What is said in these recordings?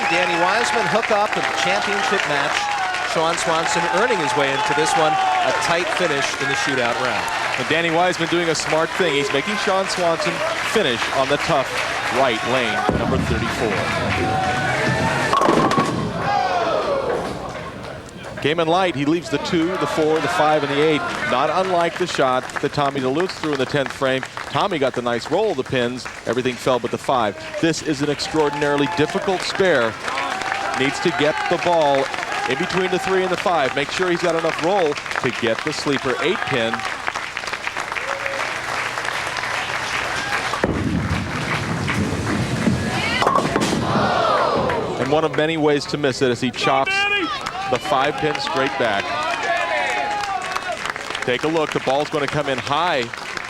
Danny Wiseman hook up in the championship match. Sean-Swanson earning his way into this one, a tight finish in the shootout round. And Danny Wiseman doing a smart thing. He's making Sean-Swanson finish on the tough right lane, number 34. Game and light, he leaves the 2, the 4, the 5, and the 8. Not unlike the shot that Tommy DeLuxe threw in the 10th frame. Tommy got the nice roll of the pins. Everything fell but the 5. This is an extraordinarily difficult spare. Needs to get the ball in between the 3 and the 5. Make sure he's got enough roll to get the sleeper 8-pin. And one of many ways to miss it as he chops the 5-pin straight back. Take a look, the ball's going to come in high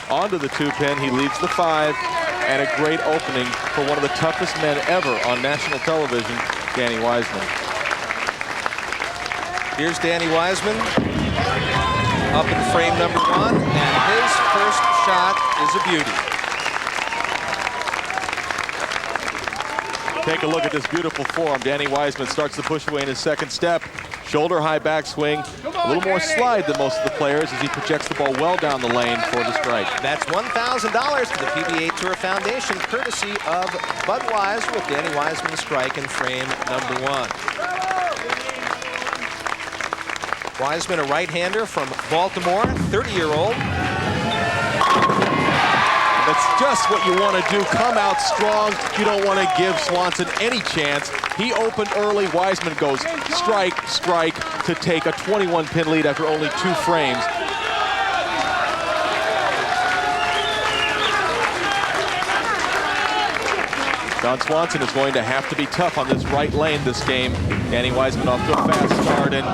onto the 2-pin. He leads the 5, and a great opening for one of the toughest men ever on national television, Danny Wiseman. Here's Danny Wiseman up in frame number 1, and his first shot is a beauty. Take a look at this beautiful form. Danny Wiseman starts to push away in his second step. Shoulder high backswing, a little more slide than most of the players as he projects the ball well down the lane for the strike. That's $1,000 to the PBA Tour Foundation, courtesy of Budweiser, with Danny Wiseman the strike in frame number 1. Wiseman, a right-hander from Baltimore, 30-year-old. That's just what you want to do. Come out strong. You don't want to give Swanson any chance. He opened early. Wiseman goes strike, strike to take a 21-pin lead after only 2 frames. Sean-Swanson is going to have to be tough on this right lane this game. Danny Wiseman off to a fast start, and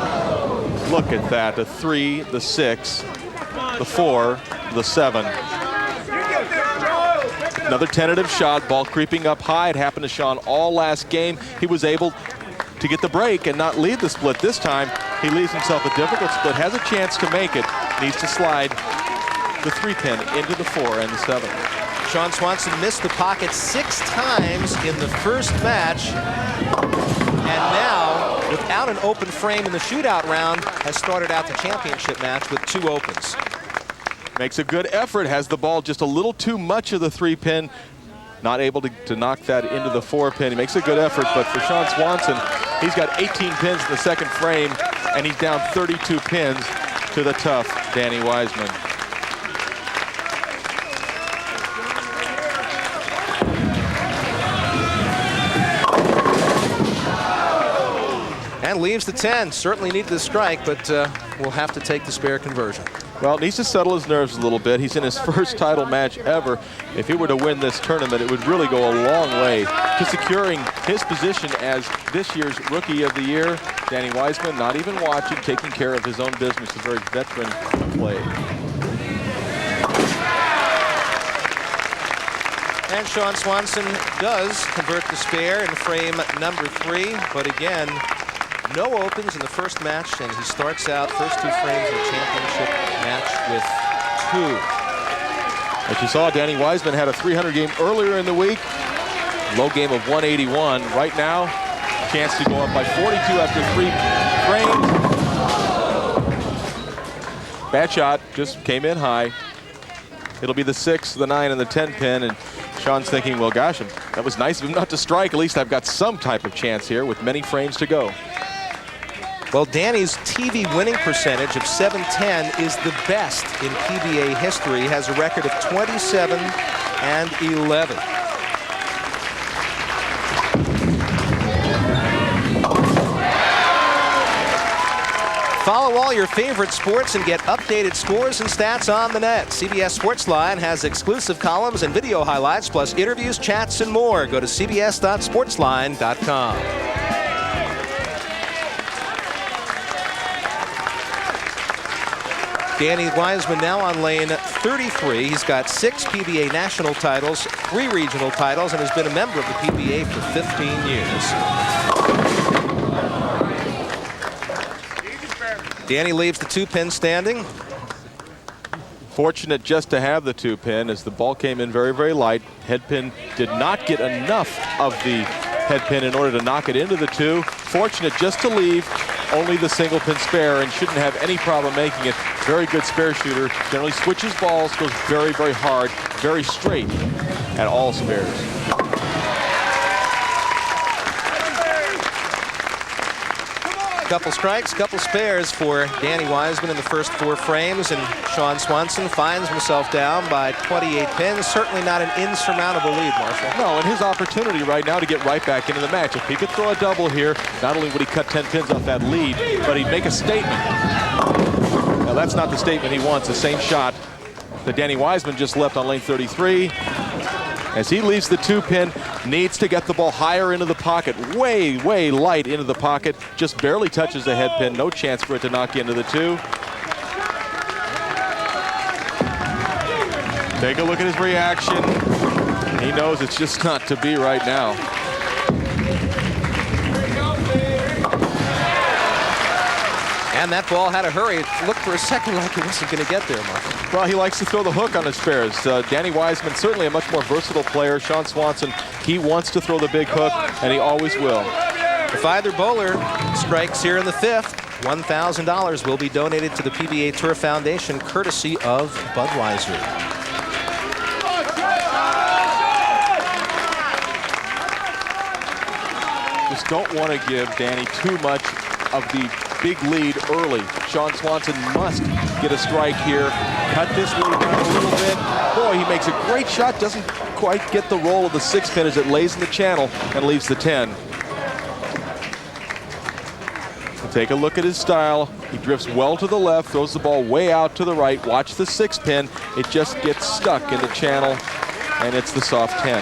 look at that. The 3, the 6, the 4, the 7. Another tentative shot, ball creeping up high. It happened to Sean all last game. He was able to get the break and not lead the split this time. He leaves himself a difficult split, has a chance to make it, needs to slide the 3-pin into the 4 and the 7. Sean-Swanson missed the pocket 6 times in the first match, and now, without an open frame in the shootout round, has started out the championship match with 2 opens. Makes a good effort, has the ball just a little too much of the 3-pin, not able to knock that into the 4-pin. He makes a good effort, but for Sean-Swanson, he's got 18 pins in the second frame, and he's down 32 pins to the tough Danny Wiseman. And leaves the 10. Certainly needed the strike, but will have to take the spare conversion. Well, needs to settle his nerves a little bit. He's in his first title match ever. If he were to win this tournament, it would really go a long way to securing his position as this year's Rookie of the Year. Danny Wiseman, not even watching, taking care of his own business, a very veteran play. And Sean-Swanson does convert the spare in frame number 3, but again, no opens in the first match, and he starts out first 2 frames of the championship match with 2. As you saw, Danny Wiseman had a 300 game earlier in the week. Low game of 181. Right now, chance to go up by 42 after 3 frames. Bad shot, just came in high. It'll be the 6, the 9, and the 10 pin, and Sean's thinking, well, gosh, that was nice of him not to strike. At least I've got some type of chance here with many frames to go. Well, Danny's TV winning percentage of 710 is the best in PBA history. He has a record of 27 and 11. Follow all your favorite sports and get updated scores and stats on the net. CBS Sportsline has exclusive columns and video highlights, plus interviews, chats, and more. Go to cbs.sportsline.com. Danny Wiseman now on lane 33. He's got 6 PBA national titles, 3 regional titles, and has been a member of the PBA for 15 years. Danny leaves the 2-pin standing. Fortunate just to have the 2-pin as the ball came in very, very light. Head pin did not get enough of the head pin in order to knock it into the 2. Fortunate just to leave only the single pin spare and shouldn't have any problem making it. Very good spare shooter. Generally switches balls, goes very, very hard, very straight at all spares. Couple strikes, couple spares for Danny Wiseman in the first 4 frames, and Sean-Swanson finds himself down by 28 pins. Certainly not an insurmountable lead, Marshall. No, and his opportunity right now to get right back into the match. If he could throw a double here, not only would he cut 10 pins off that lead, but he'd make a statement. Now that's not the statement he wants. The same shot that Danny Wiseman just left on lane 33. As he leaves the 2-pin, needs to get the ball higher into the pocket, way, way light into the pocket, just barely touches the head pin, no chance for it to knock into the 2. Take a look at his reaction. He knows it's just not to be right now. And that ball had a hurry. It looked for a second like he wasn't going to get there, Marshall. Well, he likes to throw the hook on his spares. Danny Wiseman, certainly a much more versatile player. Sean-Swanson, he wants to throw the big hook, and he always will. If either bowler strikes here in the 5th, $1,000 will be donated to the PBA Tour Foundation, courtesy of Budweiser. Just don't want to give Danny too much of the big lead early. Sean-Swanson must get a strike here, cut this lead down a little bit. Boy, he makes a great shot, doesn't quite get the roll of the 6-pin as it lays in the channel and leaves the 10. We'll take a look at his style. He drifts well to the left, throws the ball way out to the right. Watch the 6-pin. It just gets stuck in the channel, and it's the soft 10.